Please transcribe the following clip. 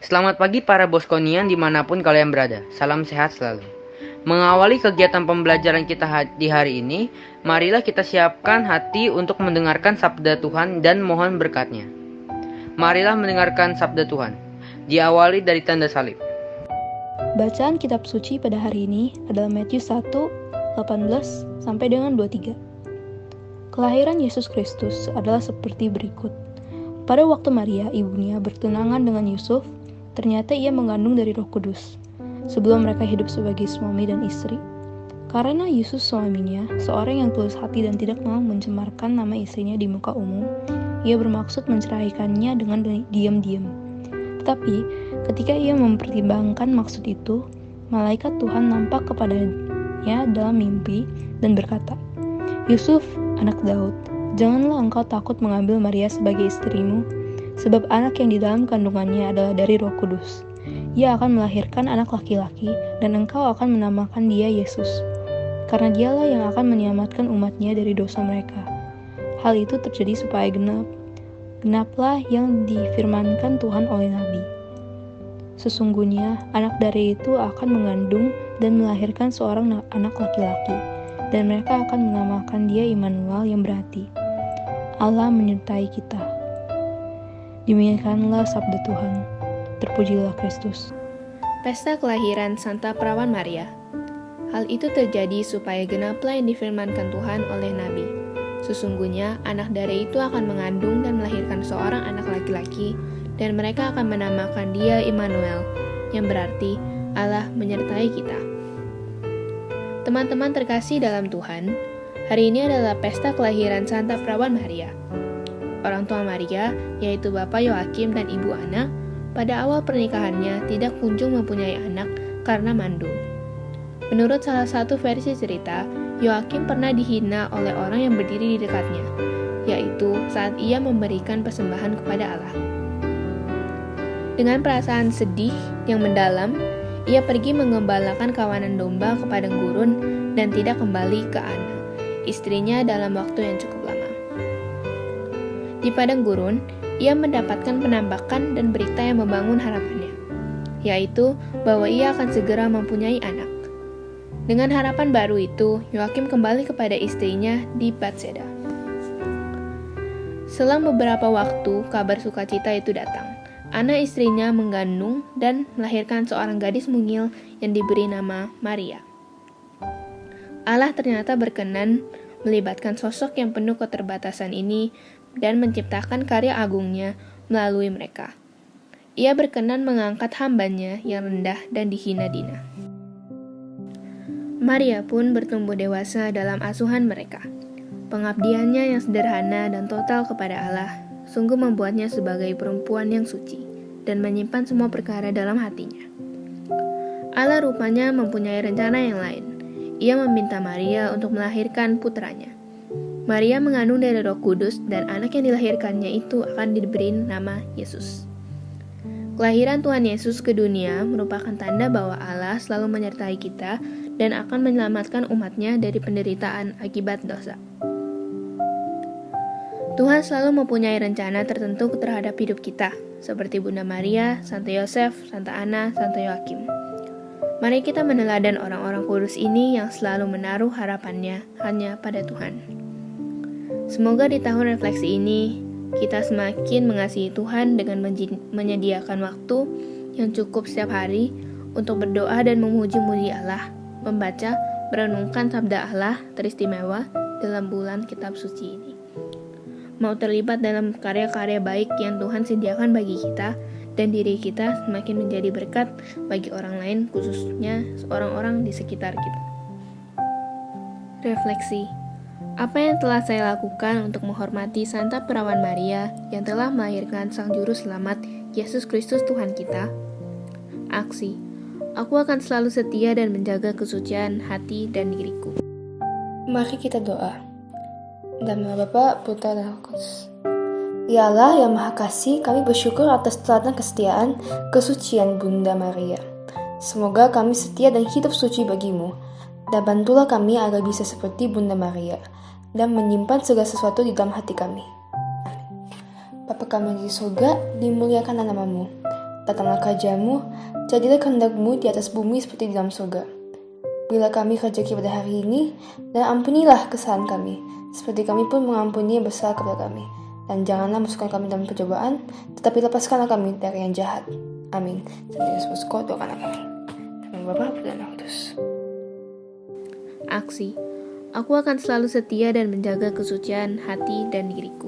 Selamat pagi para Boskonian dimanapun kalian berada. Salam sehat selalu. Mengawali kegiatan pembelajaran kita di hari ini, marilah kita siapkan hati untuk mendengarkan sabda Tuhan dan mohon berkatnya. Marilah mendengarkan sabda Tuhan. Diawali dari tanda salib. Bacaan kitab suci pada hari ini adalah Matius 1, 18 sampai dengan 23. Kelahiran Yesus Kristus adalah seperti berikut. Pada waktu Maria, ibunya, bertunangan dengan Yusuf, ternyata ia mengandung dari Roh Kudus, sebelum mereka hidup sebagai suami dan istri. Karena Yusuf suaminya, seorang yang tulus hati dan tidak mau mencemarkan nama istrinya di muka umum, ia bermaksud menceraikannya dengan diam-diam. Tetapi, ketika ia mempertimbangkan maksud itu, malaikat Tuhan nampak kepadanya dalam mimpi dan berkata, "Yusuf, anak Daud, janganlah engkau takut mengambil Maria sebagai istrimu, sebab anak yang di dalam kandungannya adalah dari Roh Kudus. Ia akan melahirkan anak laki-laki, dan engkau akan menamakan dia Yesus, karena dialah yang akan menyelamatkan umatnya dari dosa mereka." Hal itu terjadi supaya genaplah yang difirmankan Tuhan oleh Nabi. Sesungguhnya anak dari itu akan mengandung dan melahirkan seorang anak laki-laki, dan mereka akan menamakan dia Immanuel, yang berarti Allah menyertai kita. Demikianlah sabda Tuhan. Terpujilah Kristus. Pesta kelahiran Santa Perawan Maria. Hal itu terjadi supaya genaplah yang difirmankan Tuhan oleh Nabi. Sesungguhnya anak dari itu akan mengandung dan melahirkan seorang anak laki-laki, dan mereka akan menamakan dia Immanuel, yang berarti Allah menyertai kita. Teman-teman terkasih dalam Tuhan, hari ini adalah pesta kelahiran Santa Perawan Maria. Orang tua Maria, yaitu Bapak Yoakim dan Ibu Ana, pada awal pernikahannya tidak kunjung mempunyai anak karena mandul. Menurut salah satu versi cerita, Yoakim pernah dihina oleh orang yang berdiri di dekatnya, yaitu saat ia memberikan persembahan kepada Allah. Dengan perasaan sedih yang mendalam, ia pergi mengembalakan kawanan domba ke padang gurun dan tidak kembali ke Ana, istrinya, dalam waktu yang cukup lama. Di padang gurun, ia mendapatkan penampakan dan berita yang membangun harapannya, yaitu bahwa ia akan segera mempunyai anak. Dengan harapan baru itu, Yoakim kembali kepada istrinya di Betseda. Selang beberapa waktu, kabar sukacita itu datang. Ana, istrinya, mengandung dan melahirkan seorang gadis mungil yang diberi nama Maria. Allah ternyata berkenan melibatkan sosok yang penuh keterbatasan ini dan menciptakan karya agungnya melalui mereka. Ia berkenan mengangkat hambanya yang rendah dan dihina-dina. Maria pun bertumbuh dewasa dalam asuhan mereka. Pengabdiannya yang sederhana dan total kepada Allah sungguh membuatnya sebagai perempuan yang suci dan menyimpan semua perkara dalam hatinya. Allah rupanya mempunyai rencana yang lain. Ia meminta Maria untuk melahirkan putranya. Maria mengandung dari Roh Kudus, dan anak yang dilahirkannya itu akan diberi nama Yesus. Kelahiran Tuhan Yesus ke dunia merupakan tanda bahwa Allah selalu menyertai kita dan akan menyelamatkan umatnya dari penderitaan akibat dosa. Tuhan selalu mempunyai rencana tertentu terhadap hidup kita, seperti Bunda Maria, Santo Yosef, Santa Ana, Santo Yoakim. Mari kita meneladan orang-orang kudus ini yang selalu menaruh harapannya hanya pada Tuhan. Semoga di tahun refleksi ini, kita semakin mengasihi Tuhan dengan menyediakan waktu yang cukup setiap hari untuk berdoa dan memuji-muji Allah, membaca, merenungkan sabda Allah teristimewa dalam bulan kitab suci ini. Mau terlibat dalam karya-karya baik yang Tuhan sediakan bagi kita, dan diri kita semakin menjadi berkat bagi orang lain, khususnya orang-orang di sekitar kita. Refleksi. Apa yang telah saya lakukan untuk menghormati Santa Perawan Maria yang telah melahirkan Sang Juru Selamat, Yesus Kristus Tuhan kita? Aksi. Aku akan selalu setia dan menjaga kesucian hati dan diriku. Mari kita doa. Dalam nama Bapa, Putra, dan Roh Kudus. Ya Allah yang Maha Kasih, kami bersyukur atas teladan kesetiaan, kesucian Bunda Maria. Semoga kami setia dan hidup suci bagimu, dan bantulah kami agar bisa seperti Bunda Maria, dan menyimpan segala sesuatu di dalam hati kami. Bapa kami di surga, dimuliakanlah namamu. Datanglah kerajaanmu, jadilah kehendak-Mu di atas bumi seperti di dalam surga. Berilah kami rezeki pada hari ini, dan ampunilah kesalahan kami, seperti kami pun mengampuni yang bersalah kepada kami. Dan janganlah masukkan kami dalam percobaan, tetapi lepaskanlah kami dari yang jahat. Amin. Sampai Yesus doakanlah kami. Amin. Bapa, Putra, dan Roh Kudus. Aksi. Aku akan selalu setia dan menjaga kesucian hati dan diriku.